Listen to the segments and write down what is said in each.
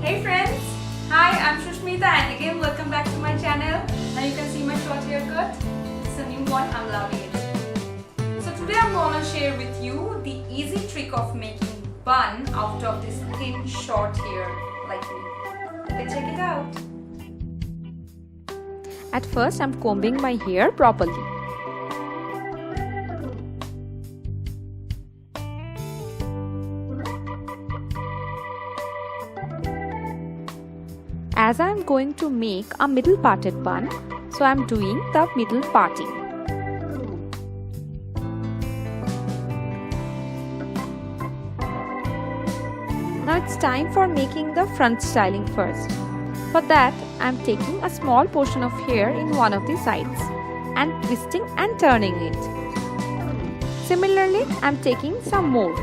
Hey friends! Hi, I'm SUSHMITA and again welcome back to my channel. Now you can see my short haircut. It's a new one, I'm loving it. So today I'm gonna share with you the easy trick of making bun out of this thin short hair like me. Let's check it out. At first I'm combing my hair properly. As I am going to make a middle parted bun, so I am doing the middle parting. Now it's time for making the front styling first. For that, I am taking a small portion of hair in one of the sides and twisting and turning it. Similarly, I am taking some more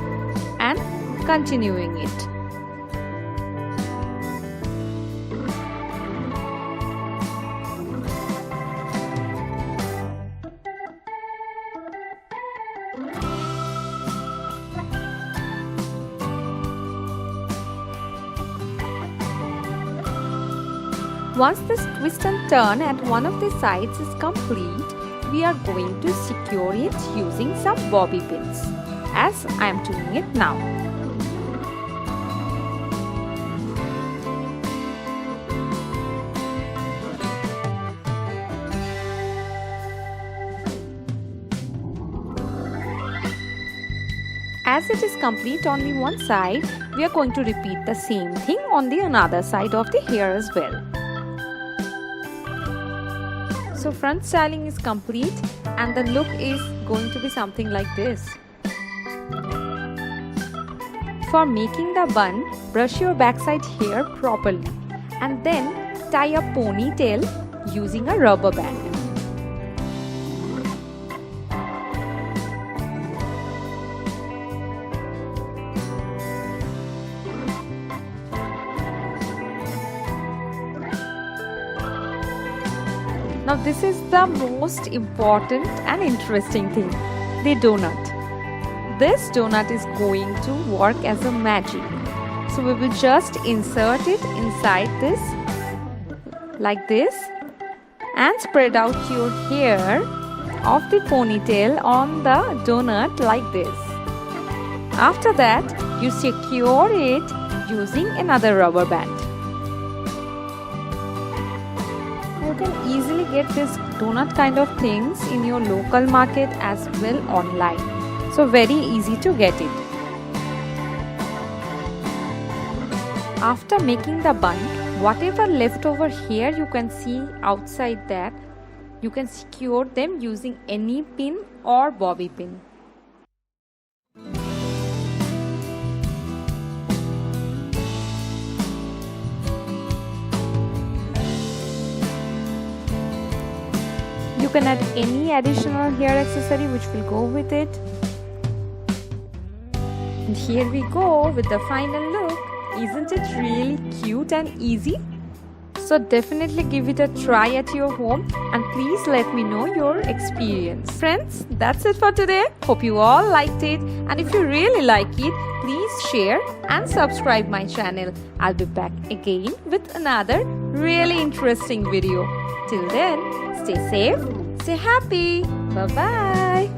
and continuing it. Once this twist and turn at one of the sides is complete, we are going to secure it using some bobby pins, as I am doing it now. As it is complete on the one side, we are going to repeat the same thing on the another side of the hair as well. So front styling is complete and the look is going to be something like this. For making the bun, brush your backside hair properly and then tie a ponytail using a rubber band. Now this is the most important and interesting thing, the donut. This donut is going to work as a magic. So we will just insert it inside this like this and spread out your hair of the ponytail on the donut like this. After that, you secure it using another rubber band. You can easily get this donut kind of things in your local market as well online. So very easy to get it. After making the bun, whatever leftover hair you can see outside that, you can secure them using any pin or bobby pin. You can add any additional hair accessory which will go with it. And here we go with the final look. Isn't it really cute and easy? So definitely give it a try at your home and please let me know your experience. Friends, that's it for today. Hope you all liked it, and if you really like it, please share and subscribe my channel. I'll be back again with another really interesting video. Till then, stay safe, stay happy. Bye-bye.